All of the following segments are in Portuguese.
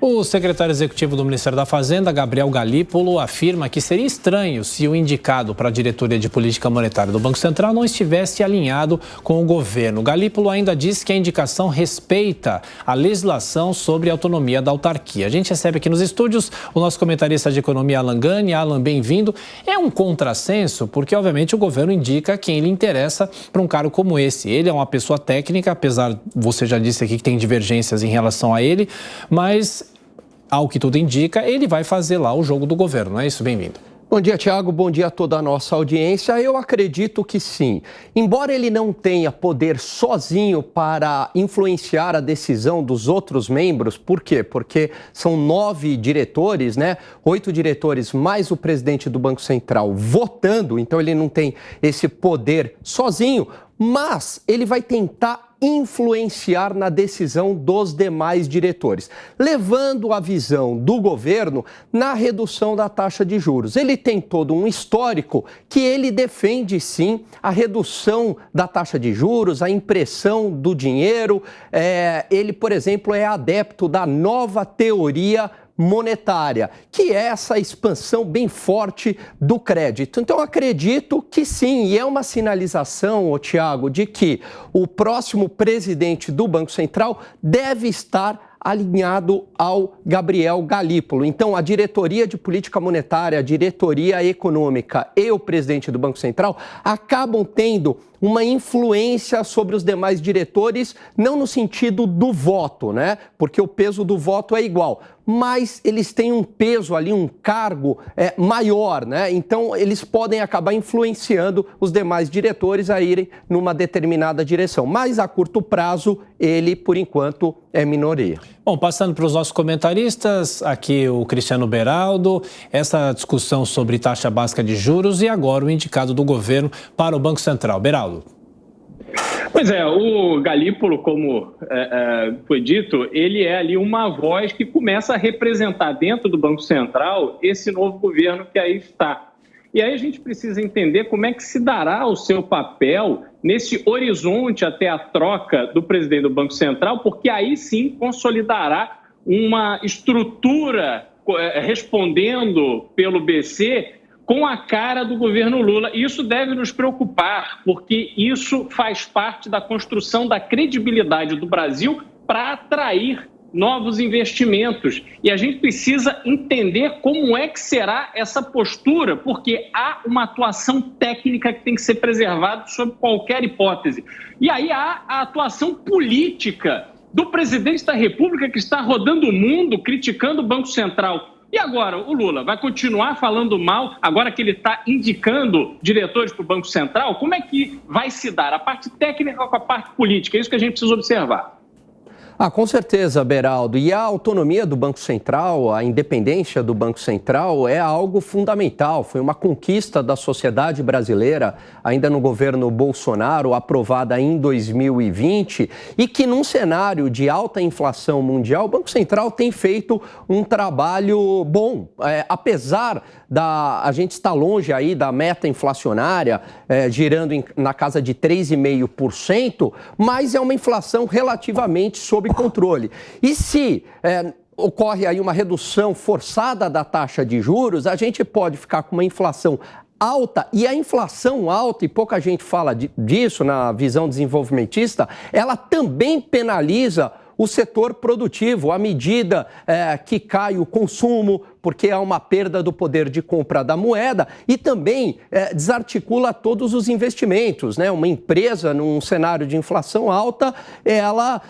O secretário executivo do Ministério da Fazenda, Gabriel Galípolo, afirma que seria estranho se o indicado para a diretoria de política monetária do Banco Central não estivesse alinhado com o governo. Galípolo ainda diz que a indicação respeita a legislação sobre a autonomia da autarquia. A gente recebe aqui nos estúdios o nosso comentarista de economia, Alan Gani. Alan, bem-vindo. É um contrassenso porque, obviamente, o governo indica quem lhe interessa para um cargo como esse. Ele é uma pessoa técnica, apesar, você já disse aqui que tem divergências em relação a ele, mas, ao que tudo indica, ele vai fazer lá o jogo do governo, não é isso? Bem-vindo. Bom dia, Tiago. Bom dia a toda a nossa audiência. Eu acredito que sim. Embora ele não tenha poder sozinho para influenciar a decisão dos outros membros, por quê? Porque são 9 diretores, 8 diretores mais o presidente do Banco Central votando, então ele não tem esse poder sozinho, mas ele vai tentar influenciar na decisão dos demais diretores, levando a visão do governo na redução da taxa de juros. Ele tem todo um histórico que ele defende, sim, a redução da taxa de juros, a impressão do dinheiro. Ele, por exemplo, é adepto da nova teoria monetária, que é essa expansão bem forte do crédito. Então, eu acredito que sim, e é uma sinalização, Tiago, de que o próximo presidente do Banco Central deve estar alinhado ao Gabriel Galípolo. Então, a diretoria de política monetária, a diretoria econômica e o presidente do Banco Central acabam tendo uma influência sobre os demais diretores, não no sentido do voto, porque o peso do voto é igual, mas eles têm um peso ali, um cargo maior, Então, eles podem acabar influenciando os demais diretores a irem numa determinada direção. Mas, a curto prazo, ele, por enquanto, é minoria. Bom, passando para os nossos comentaristas, aqui o Cristiano Beraldo, essa discussão sobre taxa básica de juros e agora o indicado do governo para o Banco Central. Beraldo. Pois é, o Galípolo, como foi dito, ele é ali uma voz que começa a representar dentro do Banco Central esse novo governo que aí está. E aí a gente precisa entender como é que se dará o seu papel nesse horizonte até a troca do presidente do Banco Central, porque aí sim consolidará uma estrutura respondendo pelo BC com a cara do governo Lula. E isso deve nos preocupar, porque isso faz parte da construção da credibilidade do Brasil para atrair novos investimentos. E a gente precisa entender como é que será essa postura, porque há uma atuação técnica que tem que ser preservada sob qualquer hipótese. E aí há a atuação política do presidente da República, que está rodando o mundo criticando o Banco Central. E agora, o Lula vai continuar falando mal, agora que ele está indicando diretores para o Banco Central? Como é que vai se dar a parte técnica com a parte política? É isso que a gente precisa observar. Com certeza, Beraldo. E a autonomia do Banco Central, a independência do Banco Central é algo fundamental. Foi uma conquista da sociedade brasileira, ainda no governo Bolsonaro, aprovada em 2020, e que num cenário de alta inflação mundial, o Banco Central tem feito um trabalho bom. Apesar a gente estar longe aí da meta inflacionária, girando na casa de 3,5%, mas é uma inflação relativamente sob controle. E se ocorre aí uma redução forçada da taxa de juros, a gente pode ficar com uma inflação alta, e a inflação alta, e pouca gente fala disso na visão desenvolvimentista, ela também penaliza o setor produtivo, à medida que cai o consumo, porque há uma perda do poder de compra da moeda, e também desarticula todos os investimentos, Uma empresa, num cenário de inflação alta, ela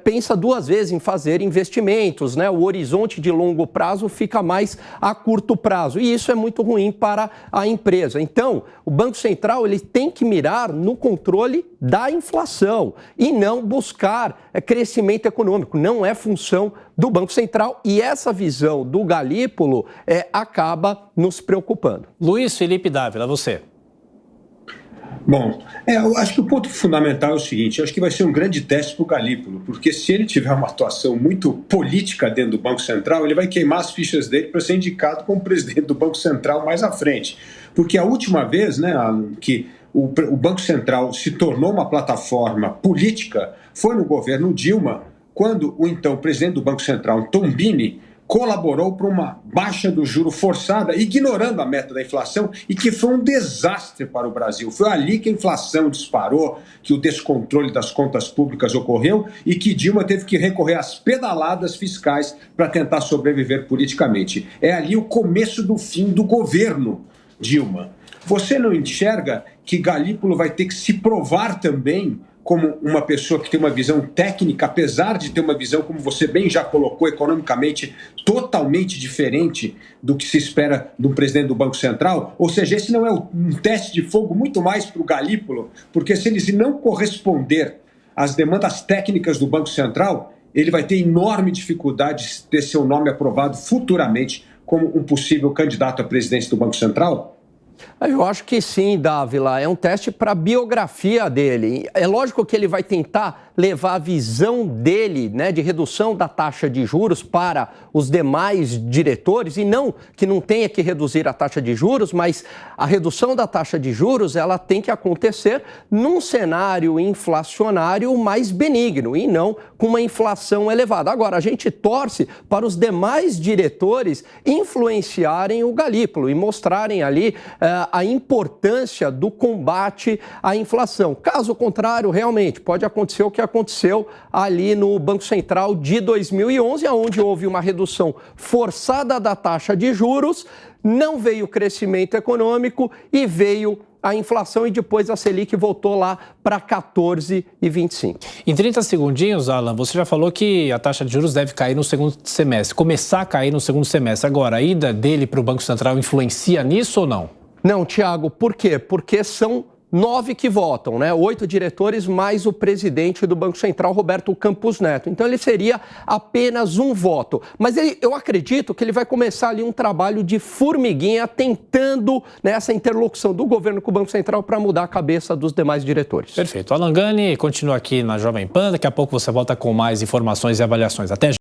pensa 2 vezes em fazer investimentos, O horizonte de longo prazo fica mais a curto prazo, e isso é muito ruim para a empresa. Então, o Banco Central ele tem que mirar no controle da inflação e não buscar crescimento econômico. Não é função do Banco Central, e essa visão do Galípolo acaba nos preocupando. Luiz Felipe Dávila, você. Bom, eu acho que o ponto fundamental é o seguinte: eu acho que vai ser um grande teste para o Galípolo, porque se ele tiver uma atuação muito política dentro do Banco Central, ele vai queimar as fichas dele para ser indicado como presidente do Banco Central mais à frente. Porque a última vez que o Banco Central se tornou uma plataforma política foi no governo Dilma, quando o então presidente do Banco Central, Tombini, colaborou para uma baixa do juro forçada, ignorando a meta da inflação, e que foi um desastre para o Brasil. Foi ali que a inflação disparou, que o descontrole das contas públicas ocorreu e que Dilma teve que recorrer às pedaladas fiscais para tentar sobreviver politicamente. É ali o começo do fim do governo Dilma. Você não enxerga que Galípolo vai ter que se provar também como uma pessoa que tem uma visão técnica, apesar de ter uma visão, como você bem já colocou, economicamente totalmente diferente do que se espera do presidente do Banco Central? Ou seja, esse não é um teste de fogo muito mais para o Galípolo, porque se ele não corresponder às demandas técnicas do Banco Central, ele vai ter enorme dificuldade de ter seu nome aprovado futuramente como um possível candidato à presidência do Banco Central? Eu acho que sim, Dávila. É um teste para a biografia dele. É lógico que ele vai tentar levar a visão dele, né, de redução da taxa de juros para os demais diretores, e não que não tenha que reduzir a taxa de juros, mas a redução da taxa de juros ela tem que acontecer num cenário inflacionário mais benigno e não com uma inflação elevada. Agora, a gente torce para os demais diretores influenciarem o Galípolo e mostrarem ali a importância do combate à inflação. Caso contrário, realmente, pode acontecer o que aconteceu ali no Banco Central de 2011, onde houve uma redução forçada da taxa de juros, não veio crescimento econômico e veio a inflação, e depois a Selic voltou lá para 14,25. Em 30 segundinhos, Alan, você já falou que a taxa de juros deve cair no segundo semestre, começar a cair no segundo semestre. Agora, a ida dele para o Banco Central influencia nisso ou não? Não, Tiago, por quê? Porque são 9 que votam, né? 8 diretores mais o presidente do Banco Central, Roberto Campos Neto. Então ele seria apenas um voto. Mas eu acredito que ele vai começar ali um trabalho de formiguinha, tentando, né, essa interlocução do governo com o Banco Central para mudar a cabeça dos demais diretores. Perfeito. Alan Gani continua aqui na Jovem Pan. Daqui a pouco você volta com mais informações e avaliações. Até já.